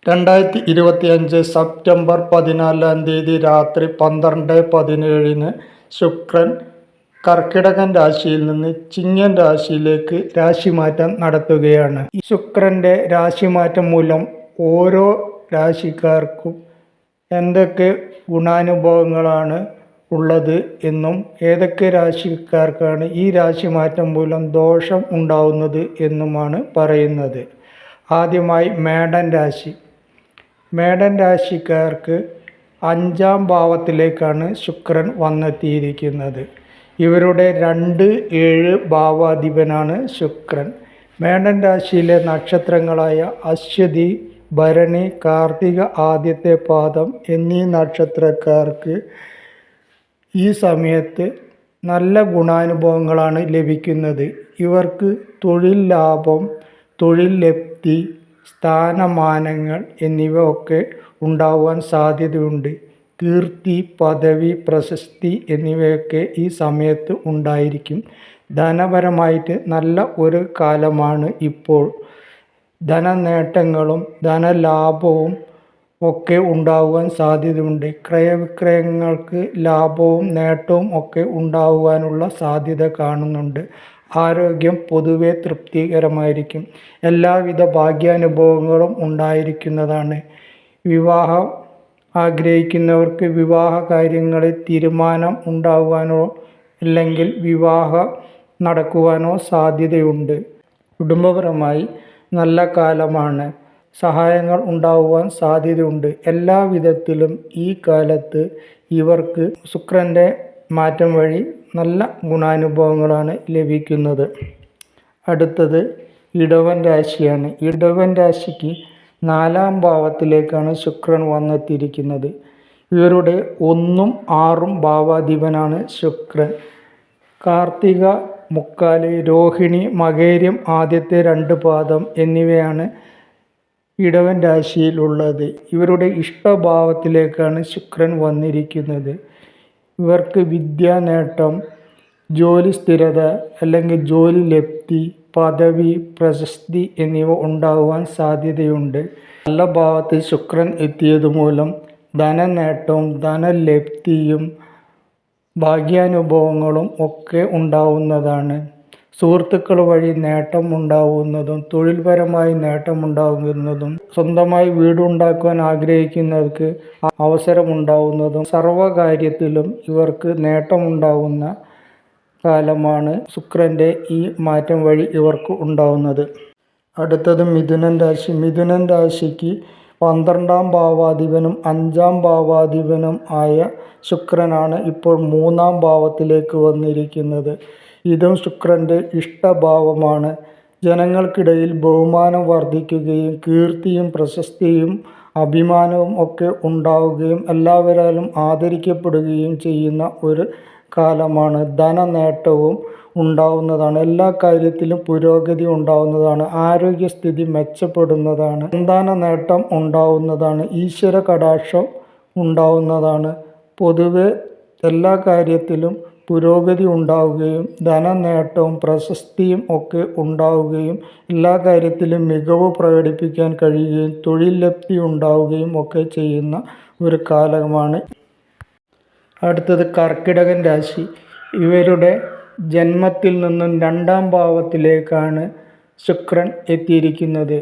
2025 September 14 രാത്രി 12:17 ശുക്രൻ കർക്കിടകൻ രാശിയിൽ നിന്ന് ചിങ്ങൻ രാശിയിലേക്ക് രാശിമാറ്റം നടത്തുകയാണ്. ഈ ശുക്രൻ്റെ രാശിമാറ്റം മൂലം ഓരോ രാശിക്കാർക്കും എന്തൊക്കെ ഗുണാനുഭവങ്ങളാണ് ഉള്ളത് എന്നും ഏതൊക്കെ രാശിക്കാർക്കാണ് ഈ രാശിമാറ്റം മൂലം ദോഷം ഉണ്ടാവുന്നത് എന്നുമാണ് പറയുന്നത്. ആദ്യമായി മേടൻ രാശിക്കാർക്ക് 5-ാം ഭാവത്തിലേക്കാണ് ശുക്രൻ വന്നെത്തിയിരിക്കുന്നത്. ഇവരുടെ 2-7 ഭാവാധിപനാണ് ശുക്രൻ. മേടൻ രാശിയിലെ നക്ഷത്രങ്ങളായ അശ്വതി, ഭരണി, കാർത്തിക ആദ്യത്തെ പാദം എന്നീ നക്ഷത്രക്കാർക്ക് ഈ സമയത്ത് നല്ല ഗുണാനുഭവങ്ങളാണ് ലഭിക്കുന്നത്. ഇവർക്ക് തൊഴിൽ ലാഭം, തൊഴിൽ ലബ്ധി, സ്ഥാനമാനങ്ങൾ എന്നിവ ഒക്കെ ഉണ്ടാകുവാൻ സാധ്യതയുണ്ട്. കീർത്തി, പദവി, പ്രശസ്തി എന്നിവയൊക്കെ ഈ സമയത്ത് ഉണ്ടായിരിക്കും. ധനപരമായിട്ട് നല്ല ഒരു കാലമാണ് ഇപ്പോൾ. ധനനേട്ടങ്ങളും ധനലാഭവും ഒക്കെ ഉണ്ടാകുവാൻ സാധ്യതയുണ്ട്. ക്രയവിക്രയങ്ങൾക്ക് ലാഭവും നേട്ടവും ഒക്കെ ഉണ്ടാകുവാനുള്ള സാധ്യത കാണുന്നുണ്ട്. ആരോഗ്യം പൊതുവെ തൃപ്തികരമായിരിക്കും. എല്ലാവിധ ഭാഗ്യാനുഭവങ്ങളും ഉണ്ടായിരിക്കുന്നതാണ്. വിവാഹം ആഗ്രഹിക്കുന്നവർക്ക് വിവാഹ കാര്യങ്ങളിൽ തീരുമാനം ഉണ്ടാകുവാനോ അല്ലെങ്കിൽ വിവാഹം നടക്കുവാനോ സാധ്യതയുണ്ട്. കുടുംബപരമായി നല്ല കാലമാണ്. സഹായങ്ങൾ ഉണ്ടാകുവാൻ സാധ്യതയുണ്ട്. എല്ലാവിധത്തിലും ഈ കാലത്ത് ഇവർക്ക് ശുക്രൻ്റെ മാറ്റം വഴി നല്ല ഗുണാനുഭവങ്ങളാണ് ലഭിക്കുന്നത്. അടുത്തത് ഇടവൻ രാശിയാണ്. ഇടവൻ രാശിക്ക് 4-ാം ഭാവത്തിലേക്കാണ് ശുക്രൻ വന്നെത്തിയിരിക്കുന്നത്. ഇവരുടെ 1-ഉം 6-ഉം ഭാവാധിപനാണ് ശുക്രൻ. കാർത്തിക മുക്കാല്, രോഹിണി, മകേരം ആദ്യത്തെ 2 പാദം എന്നിവയാണ് ഇടവൻ രാശിയിലുള്ളത്. ഇവരുടെ ഇഷ്ടഭാവത്തിലേക്കാണ് ശുക്രൻ വന്നിരിക്കുന്നത്. ഇവർക്ക് വിദ്യാനേട്ടം, ജോലി സ്ഥിരത അല്ലെങ്കിൽ ജോലി ലബ്ധി, പദവി, പ്രശസ്തി എന്നിവ ഉണ്ടാകുവാൻ സാധ്യതയുണ്ട്. നല്ല ഭാവത്തിൽ ശുക്രൻ എത്തിയതുമൂലം ധനനേട്ടവും ധനലബ്ധിയും ഭാഗ്യാനുഭവങ്ങളും ഒക്കെ ഉണ്ടാവുന്നതാണ്. സുഹൃത്തുക്കൾ വഴി നേട്ടം ഉണ്ടാവുന്നതും തൊഴിൽപരമായി നേട്ടമുണ്ടാകുന്നതും സ്വന്തമായി വീടുണ്ടാക്കുവാൻ ആഗ്രഹിക്കുന്നവർക്ക് അവസരമുണ്ടാവുന്നതും സർവകാര്യത്തിലും ഇവർക്ക് നേട്ടമുണ്ടാകുന്ന കാലമാണ് ശുക്രൻ്റെ ഈ മാറ്റം വഴി ഇവർക്ക് ഉണ്ടാവുന്നത്. അടുത്തത് മിഥുനൻ രാശി. മിഥുനൻ രാശിക്ക് 12-ാം ഭാവാധിപനും 5-ാം ഭാവാധിപനും ആയ ശുക്രനാണ് ഇപ്പോൾ 3-ാം ഭാവത്തിലേക്ക് വന്നിരിക്കുന്നത്. ഇതും ശുക്രൻ്റെ ഇഷ്ടഭാവമാണ്. ജനങ്ങൾക്കിടയിൽ ബഹുമാനം വർദ്ധിക്കുകയും കീർത്തിയും പ്രശസ്തിയും അഭിമാനവും ഒക്കെ ഉണ്ടാവുകയും എല്ലാവരാലും ആദരിക്കപ്പെടുകയും ചെയ്യുന്ന ഒരു കാലമാണ്. ധനനേട്ടവും ഉണ്ടാവുന്നതാണ്. എല്ലാ കാര്യത്തിലും പുരോഗതി ഉണ്ടാവുന്നതാണ്. ആരോഗ്യസ്ഥിതി മെച്ചപ്പെടുന്നതാണ്. സന്താന നേട്ടം ഉണ്ടാവുന്നതാണ്. ഈശ്വര കടാക്ഷം ഉണ്ടാവുന്നതാണ്. പൊതുവെ എല്ലാ കാര്യത്തിലും പുരോഗതി ഉണ്ടാവുകയും ധനനേട്ടവും പ്രശസ്തിയും ഒക്കെ ഉണ്ടാവുകയും എല്ലാ കാര്യത്തിലും മികവ് പ്രകടിപ്പിക്കാൻ കഴിയുകയും തൊഴിൽ ലബ്ധി ഉണ്ടാവുകയും ഒക്കെ ചെയ്യുന്ന ഒരു കാലമാണ്. അടുത്തത് കർക്കിടകൻ രാശി. ഇവരുടെ ജന്മത്തിൽ നിന്നും 2-ാം ഭാവത്തിലേക്കാണ് ശുക്രൻ എത്തിയിരിക്കുന്നത്.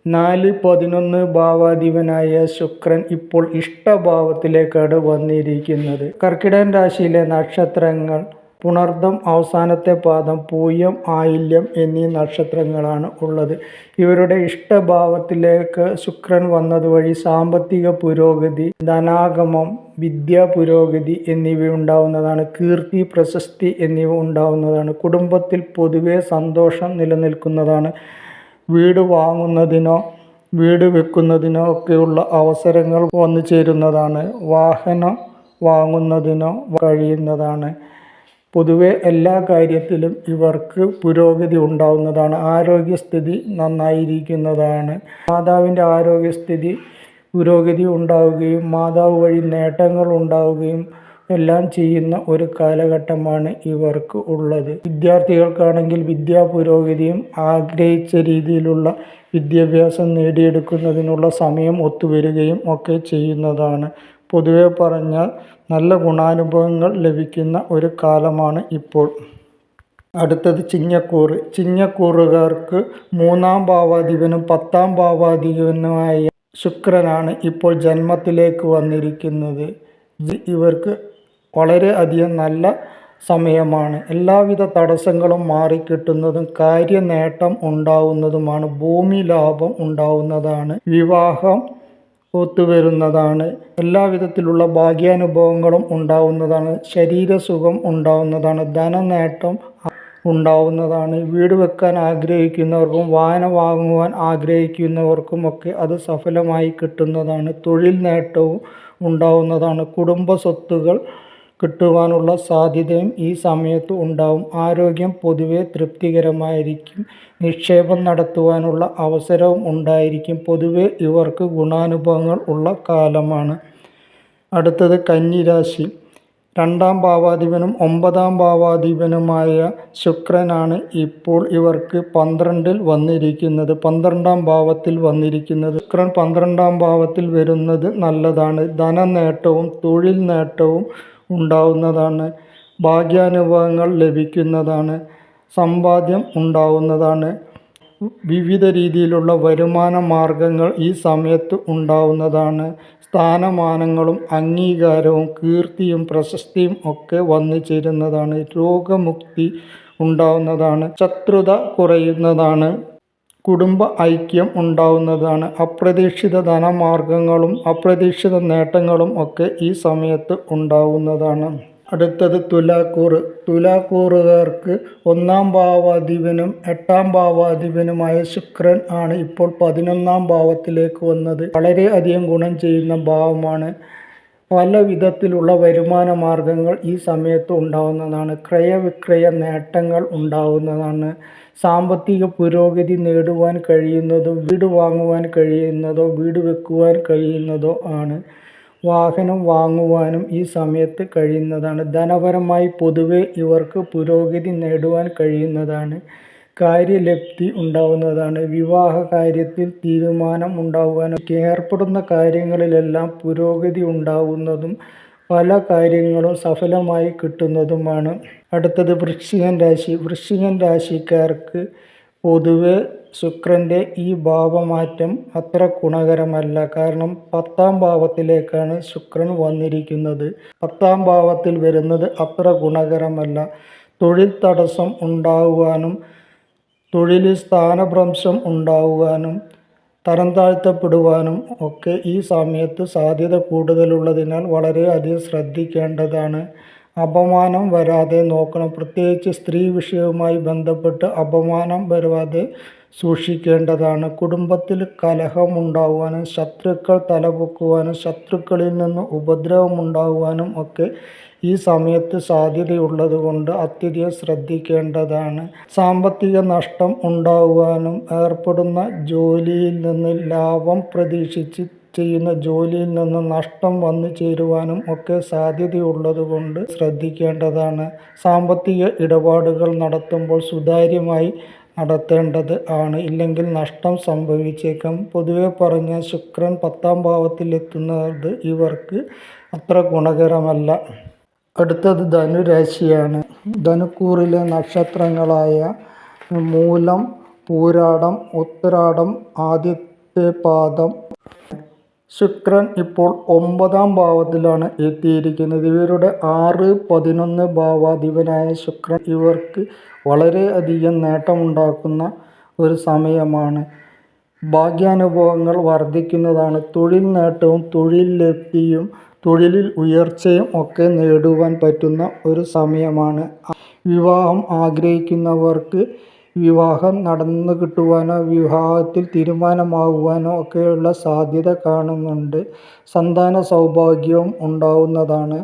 4-11 ഭാവാധിപനായ ശുക്രൻ ഇപ്പോൾ ഇഷ്ടഭാവത്തിലേക്കാണ് വന്നിരിക്കുന്നത്. കർക്കിടകൻ രാശിയിലെ നക്ഷത്രങ്ങൾ പുണർദം അവസാനത്തെ പാദം, പൂയം, ആയില്യം എന്നീ നക്ഷത്രങ്ങളാണ് ഉള്ളത്. ഇവരുടെ ഇഷ്ടഭാവത്തിലേക്ക് ശുക്രൻ വന്നതുവഴി സാമ്പത്തിക പുരോഗതി, ധനാഗമം, വിദ്യാ പുരോഗതി എന്നിവ ഉണ്ടാവുന്നതാണ്. കീർത്തി, പ്രശസ്തി എന്നിവ ഉണ്ടാവുന്നതാണ്. കുടുംബത്തിൽ പൊതുവെ സന്തോഷം നിലനിൽക്കുന്നതാണ്. വീട് വാങ്ങുന്നതിനോ വീട് വെക്കുന്നതിനോ ഒക്കെയുള്ള അവസരങ്ങൾ വന്നു ചേരുന്നതാണ്. വാഹനം വാങ്ങുന്നതിനോ കഴിയുന്നതാണ്. പൊതുവെ എല്ലാ കാര്യത്തിലും ഇവർക്ക് പുരോഗതി ഉണ്ടാവുന്നതാണ്. ആരോഗ്യസ്ഥിതി നന്നായിരിക്കുന്നതാണ്. മാതാവിൻ്റെ ആരോഗ്യസ്ഥിതി പുരോഗതി ഉണ്ടാവുകയും മാതാവ് വഴി നേട്ടങ്ങൾ ഉണ്ടാവുകയും എല്ലാം ചെയ്യുന്ന ഒരു കാലഘട്ടമാണ് ഇവർക്ക് ഉള്ളത്. വിദ്യാർത്ഥികൾക്കാണെങ്കിൽ വിദ്യാപുരോഗതിയും ആഗ്രഹിച്ച രീതിയിലുള്ള വിദ്യാഭ്യാസം നേടിയെടുക്കുന്നതിനുള്ള സമയം ഒത്തുവരികയും ഒക്കെ ചെയ്യുന്നതാണ്. പൊതുവെ പറഞ്ഞാൽ നല്ല ഗുണാനുഭവങ്ങൾ ലഭിക്കുന്ന ഒരു കാലമാണ് ഇപ്പോൾ. അടുത്തത് ചിങ്ങക്കൂറ്. ചിങ്ങക്കൂറുകാർക്ക് 3-ാം ഭാവാധിപനും 10-ാം ഭാവാധിപനുമായ ശുക്രനാണ് ഇപ്പോൾ ജന്മത്തിലേക്ക് വന്നിരിക്കുന്നത്. ഇവർക്ക് വളരെ അധികം നല്ല സമയമാണ്. എല്ലാവിധ തടസ്സങ്ങളും മാറിക്കിട്ടുന്നതും കാര്യനേട്ടം ഉണ്ടാവുന്നതുമാണ്. ഭൂമി ലാഭം ഉണ്ടാവുന്നതാണ്. വിവാഹം ഒത്തുവരുന്നതാണ്. എല്ലാവിധത്തിലുള്ള ഭാഗ്യാനുഭവങ്ങളും ഉണ്ടാവുന്നതാണ്. ശരീരസുഖം ഉണ്ടാവുന്നതാണ്. ധനനേട്ടം ഉണ്ടാവുന്നതാണ്. വീട് വെക്കാൻ ആഗ്രഹിക്കുന്നവർക്കും വാഹനം വാങ്ങുവാൻ ആഗ്രഹിക്കുന്നവർക്കുമൊക്കെ അത് സഫലമായി കിട്ടുന്നതാണ്. തൊഴിൽ നേട്ടവും ഉണ്ടാവുന്നതാണ്. കുടുംബ സ്വത്തുകൾ കിട്ടുവാനുള്ള സാധ്യതയും ഈ സമയത്ത് ഉണ്ടാവും. ആരോഗ്യം പൊതുവെ തൃപ്തികരമായിരിക്കും. നിക്ഷേപം നടത്തുവാനുള്ള അവസരവും ഉണ്ടായിരിക്കും. പൊതുവെ ഇവർക്ക് ഗുണാനുഭവങ്ങൾ ഉള്ള കാലമാണ്. അടുത്തത് കന്നിരാശി. 2-ാം ഭാവാധിപനും 9-ാം ഭാവാധിപനുമായ ശുക്രനാണ് ഇപ്പോൾ ഇവർക്ക് 12-ൽ വന്നിരിക്കുന്നത്. 12-ാം ഭാവത്തിൽ വന്നിരിക്കുന്നത്. ശുക്രൻ 12-ാം ഭാവത്തിൽ വരുന്നത് നല്ലതാണ്. ധനനേട്ടവും തൊഴിൽ നേട്ടവും ഉണ്ടാവുന്നതാണ്. ഭാഗ്യാനുഭവങ്ങൾ ലഭിക്കുന്നതാണ്. സമ്പാദ്യം ഉണ്ടാവുന്നതാണ്. വിവിധ രീതിയിലുള്ള വരുമാന മാർഗങ്ങൾ ഈ സമയത്ത് ഉണ്ടാവുന്നതാണ്. സ്ഥാനമാനങ്ങളും അംഗീകാരവും കീർത്തിയും പ്രശസ്തിയും ഒക്കെ വന്നു ചേരുന്നതാണ്. രോഗമുക്തി ഉണ്ടാവുന്നതാണ്. ശത്രുത കുറയുന്നതാണ്. കുടുംബ ഐക്യം ഉണ്ടാവുന്നതാണ്. അപ്രതീക്ഷിത ധനമാർഗങ്ങളും അപ്രതീക്ഷിത നേട്ടങ്ങളും ഒക്കെ ഈ സമയത്ത് ഉണ്ടാവുന്നതാണ്. അടുത്തത് തുലാക്കൂറ്. തുലാക്കൂറുകാർക്ക് 1-ാം ഭാവാധിപനും 8-ാം ഭാവാധിപനുമായ ശുക്രൻ ആണ് ഇപ്പോൾ 11-ാം ഭാവത്തിലേക്ക് വന്നത്. വളരെ അധികം ഗുണം ചെയ്യുന്ന ഭാവമാണ്. പല വിധത്തിലുള്ള വരുമാന മാർഗങ്ങൾ ഈ സമയത്ത് ഉണ്ടാവുന്നതാണ്. ക്രയവിക്രയ നേട്ടങ്ങൾ ഉണ്ടാവുന്നതാണ്. സാമ്പത്തിക പുരോഗതി നേടുവാൻ കഴിയുന്നതോ വീട് വാങ്ങുവാൻ കഴിയുന്നതോ വീട് വെക്കുവാൻ കഴിയുന്നതോ ആണ്. വാഹനം വാങ്ങുവാനും ഈ സമയത്ത് കഴിയുന്നതാണ്. ധനപരമായി പൊതുവെ ഇവർക്ക് പുരോഗതി നേടുവാൻ കഴിയുന്നതാണ്. കാര്യലബ്ധി ഉണ്ടാവുന്നതാണ്. വിവാഹ കാര്യത്തിൽ തീരുമാനം ഉണ്ടാകുവാനും ഏർപ്പെടുന്ന കാര്യങ്ങളിലെല്ലാം പുരോഗതി ഉണ്ടാവുന്നതും പല കാര്യങ്ങളും സഫലമായി കിട്ടുന്നതുമാണ്. അടുത്തത് വൃശ്ചികൻ രാശി. വൃശ്ചികൻ രാശിക്കാർക്ക് പൊതുവെ ശുക്രൻ്റെ ഈ ഭാവമാറ്റം അത്ര ഗുണകരമല്ല. കാരണം 10-ാം ഭാവത്തിലേക്കാണ് ശുക്രൻ വന്നിരിക്കുന്നത്. 10-ാം ഭാവത്തിൽ വരുന്നത് അത്ര ഗുണകരമല്ല. തൊഴിൽ തടസ്സം ഉണ്ടാകുവാനും തൊഴിലിൽ സ്ഥാനഭ്രംശം ഉണ്ടാകുവാനും തരം താഴ്ത്തപ്പെടുവാനും ഒക്കെ ഈ സമയത്ത് സാധ്യത കൂടുതലുള്ളതിനാൽ വളരെയധികം ശ്രദ്ധിക്കേണ്ടതാണ്. അപമാനം വരാതെ നോക്കണം. പ്രത്യേകിച്ച് സ്ത്രീ വിഷയവുമായി ബന്ധപ്പെട്ട് അപമാനം വരാതെ സൂക്ഷിക്കേണ്ടതാണ്. കുടുംബത്തിൽ കലഹമുണ്ടാകുവാനും ശത്രുക്കൾ തലപൊക്കുവാനും ശത്രുക്കളിൽ നിന്ന് ഉപദ്രവമുണ്ടാകുവാനും ഒക്കെ ഈ സമയത്ത് സാധ്യതയുള്ളതുകൊണ്ട് അത്യധികം ശ്രദ്ധിക്കേണ്ടതാണ്. സാമ്പത്തിക നഷ്ടം ഉണ്ടാകുവാനും ഏർപ്പെടുന്ന ജോലിയിൽ നിന്ന് ലാഭം പ്രതീക്ഷിച്ച് ചെയ്യുന്ന ജോലിയിൽ നിന്ന് നഷ്ടം വന്നു ചേരുവാനും ഒക്കെ സാധ്യതയുള്ളതുകൊണ്ട് ശ്രദ്ധിക്കേണ്ടതാണ്. സാമ്പത്തിക ഇടപാടുകൾ നടത്തുമ്പോൾ സുതാര്യമായി നടത്തേണ്ടത് ആണ്. ഇല്ലെങ്കിൽ നഷ്ടം സംഭവിച്ചേക്കാം. പൊതുവെ പറഞ്ഞാൽ ശുക്രൻ 10-ാം ഭാവത്തിലെത്തുന്നത് ഇവർക്ക് അത്ര ഗുണകരമല്ല. അടുത്തത് ധനുരാശിയാണ്. ധനുക്കൂറിലെ നക്ഷത്രങ്ങളായ മൂലം, പൂരാടം, ഉത്തരാടം, ആദ്യത്തെ പാദം. ശുക്രൻ ഇപ്പോൾ 9-ാം ഭാവത്തിലാണ് എത്തിയിരിക്കുന്നത്. ഇവരുടെ 6, 11 ഭാവാധിപനായ ശുക്രൻ ഇവർക്ക് വളരെ അധികം നേട്ടമുണ്ടാക്കുന്ന ഒരു സമയമാണ്. ഭാഗ്യാനുഭവങ്ങൾ വർദ്ധിക്കുന്നതാണ്. തൊഴിൽ നേട്ടവും തൊഴിൽ ലബ്ധിയും തൊഴിലിൽ ഉയർച്ചയും ഒക്കെ നേടുവാൻ പറ്റുന്ന ഒരു സമയമാണ്. വിവാഹം ആഗ്രഹിക്കുന്നവർക്ക് വിവാഹം നടന്നു കിട്ടുവാനോ വിവാഹത്തിൽ തീരുമാനമാകുവാനോ ഒക്കെയുള്ള സാധ്യത കാണുന്നുണ്ട്. സന്താന സൗഭാഗ്യവും ഉണ്ടാവുന്നതാണ്.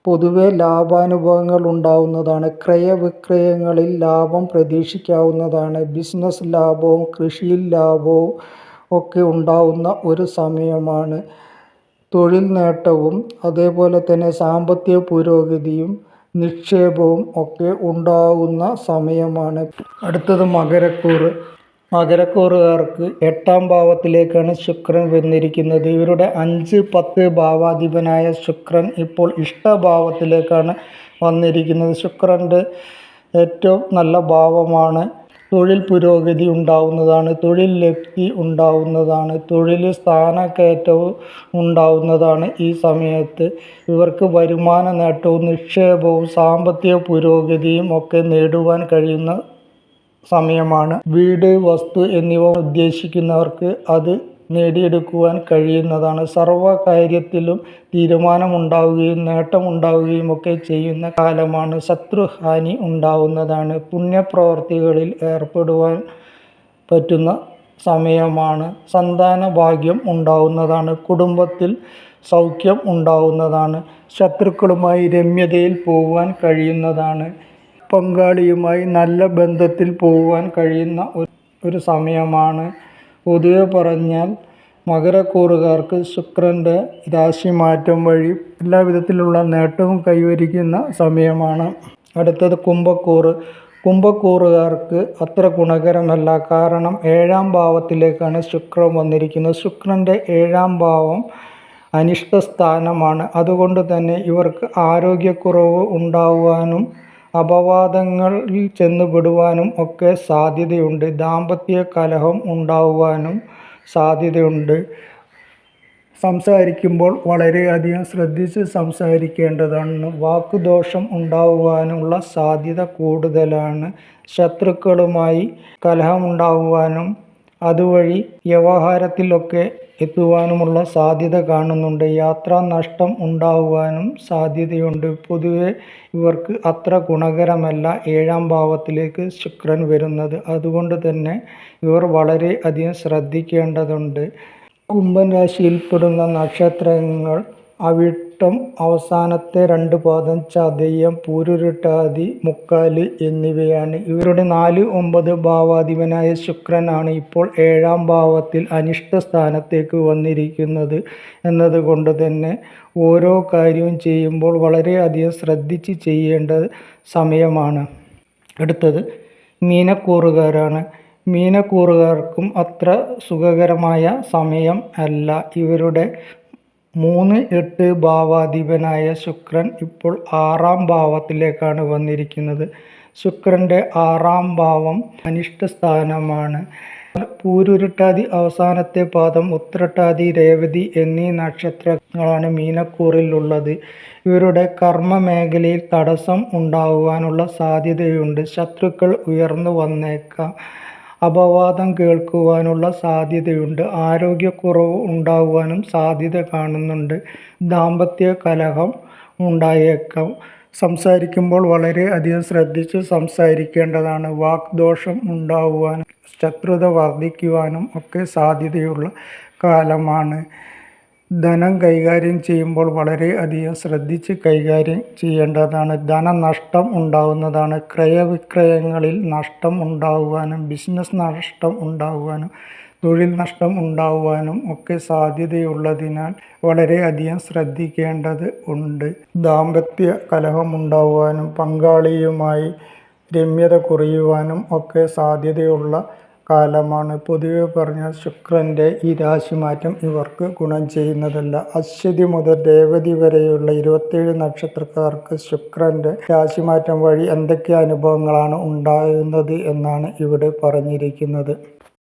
പൊതുവെ ലാഭാനുഭവങ്ങൾ ഉണ്ടാവുന്നതാണ്. ക്രയവിക്രയങ്ങളിൽ ലാഭം പ്രതീക്ഷിക്കാവുന്നതാണ്. ബിസിനസ് ലാഭവും കൃഷിയിൽ ലാഭവും ഒക്കെ ഉണ്ടാവുന്ന ഒരു സമയമാണ്. തൊഴിൽ നേട്ടവും അതേപോലെ തന്നെ സാമ്പത്തിക പുരോഗതിയും നിക്ഷേപവും ഒക്കെ ഉണ്ടാകുന്ന സമയമാണ്. അടുത്തത് മകരക്കൂറ്. മകരക്കൂറുകാർക്ക് 8-ാം ഭാവത്തിലേക്കാണ് ശുക്രൻ വന്നിരിക്കുന്നത്. ഇവരുടെ 5, 10 ഭാവാധിപനായ ശുക്രൻ ഇപ്പോൾ ഇഷ്ടഭാവത്തിലേക്കാണ് വന്നിരിക്കുന്നത്. ശുക്രൻ്റെ ഏറ്റവും നല്ല ഭാവമാണ്. തൊഴിൽ പുരോഗതി ഉണ്ടാവുന്നതാണ്, തൊഴിൽ ലബ്ധി ഉണ്ടാവുന്നതാണ്, തൊഴിൽ സ്ഥാനക്കയറ്റവും ഉണ്ടാവുന്നതാണ്. ഈ സമയത്ത് ഇവർക്ക് വരുമാന നേട്ടവും നിക്ഷേപവും സാമ്പത്തിക പുരോഗതിയും ഒക്കെ നേടുവാൻ കഴിയുന്ന സമയമാണ്. വീട്, വസ്തു എന്നിവ ഉദ്ദേശിക്കുന്നവർക്ക് അത് നേടിയെടുക്കുവാൻ കഴിയുന്നതാണ്. സർവ്വ കാര്യത്തിലും തീരുമാനമുണ്ടാവുകയും നേട്ടമുണ്ടാവുകയും ഒക്കെ ചെയ്യുന്ന കാലമാണ്. ശത്രുഹാനി ഉണ്ടാവുന്നതാണ്. പുണ്യപ്രവർത്തികളിൽ ഏർപ്പെടുവാൻ പറ്റുന്ന സമയമാണ്. സന്താന ഭാഗ്യം ഉണ്ടാവുന്നതാണ്. കുടുംബത്തിൽ സൗഖ്യം ഉണ്ടാവുന്നതാണ്. ശത്രുക്കളുമായി രമ്യതയിൽ പോകുവാൻ കഴിയുന്നതാണ്. പങ്കാളിയുമായി നല്ല ബന്ധത്തിൽ പോകുവാൻ കഴിയുന്ന ഒരു സമയമാണ്. പൊതുവെ പറഞ്ഞാൽ മകരക്കൂറുകാർക്ക് ശുക്രൻ്റെ രാശിമാറ്റം വഴി എല്ലാവിധത്തിലുള്ള നേട്ടവും കൈവരിക്കുന്ന സമയമാണ്. അടുത്തത് കുംഭക്കൂറ്. കുംഭക്കൂറുകാർക്ക് അത്ര ഗുണകരമല്ല. കാരണം 7-ാം ഭാവത്തിലേക്കാണ് ശുക്രൻ വന്നിരിക്കുന്നത്. ശുക്രൻ്റെ 7-ാം ഭാവം അനിഷ്ട സ്ഥാനമാണ്. അതുകൊണ്ട് തന്നെ ഇവർക്ക് ആരോഗ്യക്കുറവ് ഉണ്ടാകുവാനും അപവാദങ്ങളിൽ ചെന്നുപെടുവാനും ഒക്കെ സാധ്യതയുണ്ട്. ദാമ്പത്യ കലഹം ഉണ്ടാകുവാനും സാധ്യതയുണ്ട്. സംസാരിക്കുമ്പോൾ വളരെയധികം ശ്രദ്ധിച്ച് സംസാരിക്കേണ്ടതാണ്. വാക്കുദോഷം ഉണ്ടാകുവാനുള്ള സാധ്യത കൂടുതലാണ്. ശത്രുക്കളുമായി കലഹമുണ്ടാകുവാനും അതുവഴി വ്യവഹാരത്തിലൊക്കെ എത്തുവാനുമുള്ള സാധ്യത കാണുന്നുണ്ട്. യാത്രാ നഷ്ടം ഉണ്ടാകുവാനും സാധ്യതയുണ്ട്. പൊതുവെ ഇവർക്ക് അത്ര ഗുണകരമല്ല 7-ാം ഭാവത്തിലേക്ക് ശുക്രൻ വരുന്നത്. അതുകൊണ്ട് തന്നെ ഇവർ വളരെ അധികം ശ്രദ്ധിക്കേണ്ടതുണ്ട്. കുംഭൻ രാശിയിൽപ്പെടുന്ന നക്ഷത്രങ്ങൾ അവിട്ടം അവസാനത്തെ 2 പാദം, ചതയം, പൂരുരുട്ടാതി, മുക്കാല് എന്നിവയാണ്. ഇവരുടെ 4, 9 ഭാവാധിപനായ ശുക്രനാണ് ഇപ്പോൾ 7-ാം ഭാവത്തിൽ അനിഷ്ട സ്ഥാനത്തേക്ക് വന്നിരിക്കുന്നത്. എന്നതുകൊണ്ട് തന്നെ ഓരോ കാര്യവും ചെയ്യുമ്പോൾ വളരെയധികം ശ്രദ്ധിച്ച് ചെയ്യേണ്ട സമയമാണ്. അടുത്തത് മീനക്കൂറുകാരാണ്. മീനക്കൂറുകാർക്കും അത്ര സുഖകരമായ സമയം അല്ല. ഇവരുടെ 3, 8 ഭാവാധിപനായ ശുക്രൻ ഇപ്പോൾ 6-ാം ഭാവത്തിലേക്കാണ് വന്നിരിക്കുന്നത്. ശുക്രൻ്റെ 6-ാം ഭാവം അനിഷ്ട സ്ഥാനമാണ്. പൂരുരുട്ടാതി അവസാനത്തെ പാദം, ഉത്രട്ടാതി, രേവതി എന്നീ നക്ഷത്രങ്ങളാണ് മീനക്കൂറിലുള്ളത്. ഇവരുടെ കർമ്മ മേഖലയിൽ തടസ്സം ഉണ്ടാകുവാനുള്ള സാധ്യതയുണ്ട്. ശത്രുക്കൾ ഉയർന്നു വന്നേക്കാം. അപവാദം കേൾക്കുവാനുള്ള സാധ്യതയുണ്ട്. ആരോഗ്യക്കുറവ് ഉണ്ടാകുവാനും സാധ്യത കാണുന്നുണ്ട്. ദാമ്പത്യ കലഹം ഉണ്ടായേക്കാം. സംസാരിക്കുമ്പോൾ വളരെ അധികം ശ്രദ്ധിച്ച് സംസാരിക്കേണ്ടതാണ്. വാഗ്ദോഷം ഉണ്ടാകുവാനും ശത്രുത വർദ്ധിക്കുവാനും ഒക്കെ സാധ്യതയുള്ള കാലമാണ്. ധനം കൈകാര്യം ചെയ്യുമ്പോൾ വളരെ അധികം ശ്രദ്ധിച്ച് കൈകാര്യം ചെയ്യേണ്ടതാണ്. ധനനഷ്ടം ഉണ്ടാകുന്നതാണ്. ക്രയവിക്രയങ്ങളിൽ നഷ്ടം ഉണ്ടാകുവാനും ബിസിനസ് നഷ്ടം ഉണ്ടാകുവാനും തൊഴിൽ നഷ്ടം ഉണ്ടാകുവാനും ഒക്കെ സാധ്യതയുള്ളതിനാൽ വളരെയധികം ശ്രദ്ധിക്കേണ്ടത് ഉണ്ട്. ദാമ്പത്യ കലഹമുണ്ടാകുവാനും പങ്കാളിയുമായി രമ്യത കുറയുവാനും ഒക്കെ സാധ്യതയുള്ള കാലമാണ്. പൊതുവെ പറഞ്ഞാൽ ശുക്രൻ്റെ ഈ രാശിമാറ്റം ഇവർക്ക് ഗുണം ചെയ്യുന്നതല്ല. അശ്വതി മുതൽ രേവതി വരെയുള്ള 27 നക്ഷത്രക്കാർക്ക് ശുക്രൻ്റെ രാശിമാറ്റം വഴി എന്തൊക്കെ അനുഭവങ്ങളാണ് ഉണ്ടാകുന്നത് എന്നാണ് ഇവിടെ പറഞ്ഞിരിക്കുന്നത്.